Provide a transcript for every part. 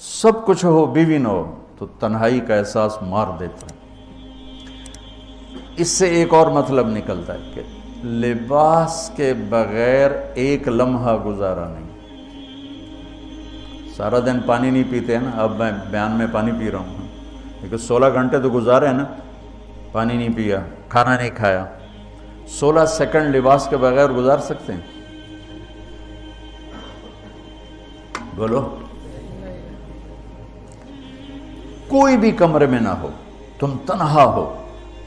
سب کچھ ہو بیوی نہ ہو تو تنہائی کا احساس مار دیتا ہے۔ اس سے ایک اور مطلب نکلتا ہے کہ لباس کے بغیر ایک لمحہ گزارا نہیں۔ سارا دن پانی نہیں پیتے ہیں نا، اب میں بیان میں پانی پی رہا ہوں، لیکن 16 گھنٹے تو گزارے ہیں نا، پانی نہیں پیا، کھانا نہیں کھایا، 16 سیکنڈ لباس کے بغیر گزار سکتے ہیں؟ بولو۔ کوئی بھی کمرے میں نہ ہو، تم تنہا ہو،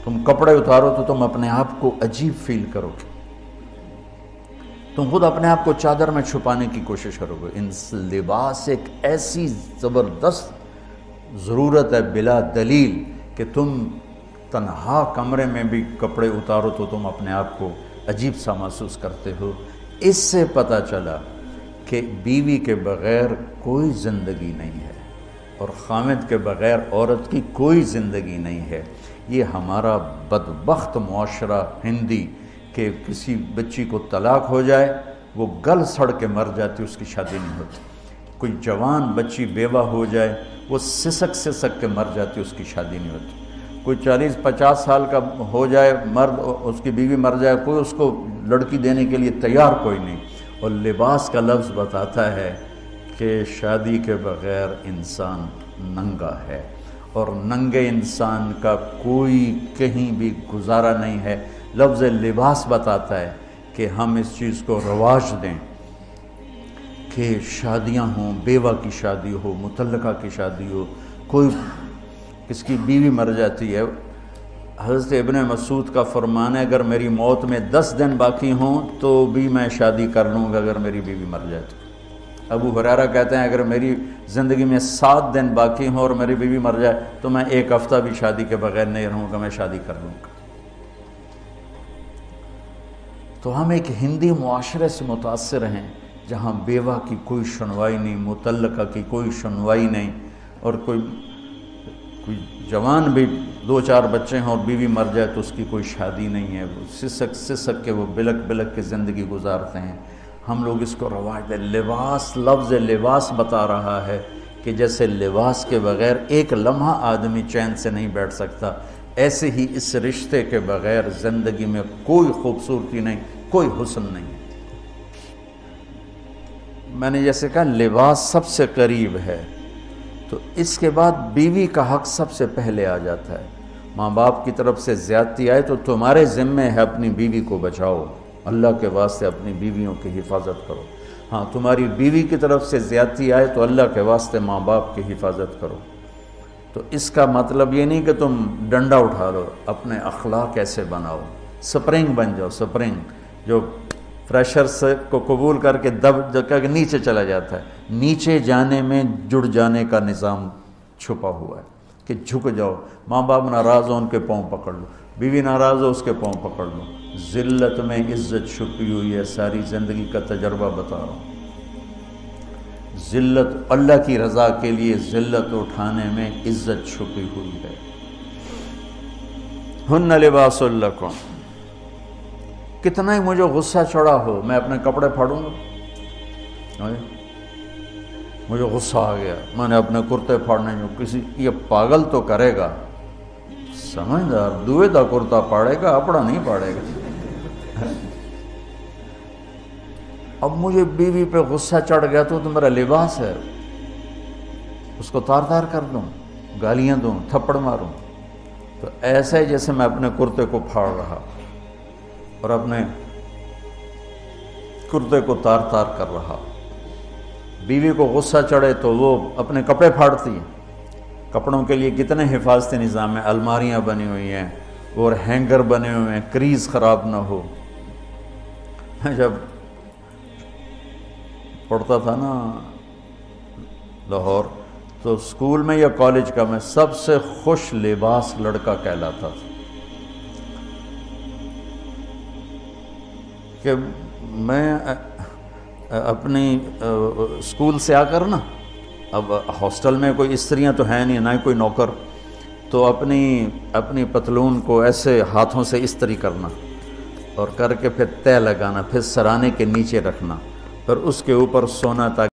تم کپڑے اتارو تو تم اپنے آپ کو عجیب فیل کرو گے، تم خود اپنے آپ کو چادر میں چھپانے کی کوشش کرو گے۔ ان لباس ایک ایسی زبردست ضرورت ہے بلا دلیل کہ تم تنہا کمرے میں بھی کپڑے اتارو تو تم اپنے آپ کو عجیب سا محسوس کرتے ہو۔ اس سے پتہ چلا کہ بیوی کے بغیر کوئی زندگی نہیں ہے اور خامد کے بغیر عورت کی کوئی زندگی نہیں ہے۔ یہ ہمارا بدبخت معاشرہ ہندی کہ کسی بچی کو طلاق ہو جائے وہ گل سڑ کے مر جاتی، اس کی شادی نہیں ہوتی۔ کوئی جوان بچی بیوہ ہو جائے وہ سسک سسک کے مر جاتی، اس کی شادی نہیں ہوتی۔ کوئی 40-50 سال کا ہو جائے مرد، اس کی بیوی مر جائے، کوئی اس کو لڑکی دینے کے لیے تیار کوئی نہیں۔ اور لباس کا لفظ بتاتا ہے کہ شادی کے بغیر انسان ننگا ہے، اور ننگے انسان کا کوئی کہیں بھی گزارا نہیں ہے۔ لفظ لباس بتاتا ہے کہ ہم اس چیز کو رواج دیں کہ شادیاں ہوں، بیوہ کی شادی ہو، مطلقہ کی شادی ہو، کوئی کس کی بیوی مر جاتی ہے۔ حضرت ابن مسعود کا فرمان ہے اگر میری موت میں 10 دن باقی ہوں تو بھی میں شادی کر لوں گا اگر میری بیوی مر جائے تو۔ ابو ہریرہ کہتے ہیں اگر میری زندگی میں 7 دن باقی ہوں اور میری بیوی مر جائے تو میں 1 ہفتہ بھی شادی کے بغیر نہیں رہوں گا، میں شادی کر لوں گا۔ تو ہم ایک ہندی معاشرے سے متاثر ہیں جہاں بیوہ کی کوئی سنوائی نہیں، مطلقہ کی کوئی سنوائی نہیں، اور کوئی جوان بھی 2-4 بچے ہیں اور بیوی مر جائے تو اس کی کوئی شادی نہیں ہے، وہ سسک سسک کے وہ بلک بلک کے زندگی گزارتے ہیں۔ ہم لوگ اس کو رواج دیں۔ لباس، لفظ لباس بتا رہا ہے کہ جیسے لباس کے بغیر ایک لمحہ آدمی چین سے نہیں بیٹھ سکتا، ایسے ہی اس رشتے کے بغیر زندگی میں کوئی خوبصورتی نہیں، کوئی حسن نہیں۔ میں نے جیسے کہا لباس سب سے قریب ہے، تو اس کے بعد بیوی کا حق سب سے پہلے آ جاتا ہے۔ ماں باپ کی طرف سے زیادتی آئے تو تمہارے ذمے ہے اپنی بیوی کو بچاؤ، اللہ کے واسطے اپنی بیویوں کی حفاظت کرو۔ ہاں تمہاری بیوی کی طرف سے زیادتی آئے تو اللہ کے واسطے ماں باپ کی حفاظت کرو۔ تو اس کا مطلب یہ نہیں کہ تم ڈنڈا اٹھا لو، اپنے اخلاق ایسے بناؤ، سپرنگ بن جاؤ، سپرنگ جو فریشر سے کو قبول کر کے دب کر کے نیچے چلا جاتا ہے۔ نیچے جانے میں جڑ جانے کا نظام چھپا ہوا ہے کہ جھک جاؤ، ماں باپ ناراض ہو ان کے پاؤں پکڑ لو، بیوی ناراض ہو اس کے پاؤں پکڑ لو۔ ذلت میں عزت چھپی ہوئی ہے، ساری زندگی کا تجربہ بتا رہا ہوں۔ ذلت، اللہ کی رضا کے لیے ذلت اٹھانے میں عزت چھپی ہوئی ہے۔ ہن لباس لکم، کتنا ہی مجھے غصہ چڑھا ہو میں اپنے کپڑے پھاڑوں گا، مجھے غصہ آ گیا میں نے اپنے کرتے پھاڑنے میں، کسی یہ پاگل تو کرے گا، سمجھدار دوئے دا کرتا پاڑے گا، اپنا نہیں پاڑے گا۔ اب مجھے بیوی پہ غصہ چڑھ گیا تو میرا لباس ہے، اس کو تار تار کر دوں، گالیاں دوں، تھپڑ ماروں، تو ایسا ہی جیسے میں اپنے کرتے کو پھاڑ رہا اور اپنے کرتے کو تار تار کر رہا۔ بیوی کو غصہ چڑھے تو وہ اپنے کپڑے پھاڑتی ہیں۔ کپڑوں کے لیے کتنے حفاظتی نظام ہیں، الماریاں بنی ہوئی ہیں اور ہینگر بنے ہوئے ہیں، کریز خراب نہ ہو۔ میں جب پڑھتا تھا نا لاہور، تو اسکول میں یا کالج کا میں سب سے خوش لباس لڑکا کہلاتا تھا، کہ میں اپنی اسکول سے آ کر نا، اب ہاسٹل میں کوئی استریاں تو ہیں نہیں، نہ ہی کوئی نوکر، تو اپنی پتلون کو ایسے ہاتھوں سے استری کرنا اور کر کے پھر تہ لگانا، پھر سرانے کے نیچے رکھنا، پھر اس کے اوپر سونا تاکہ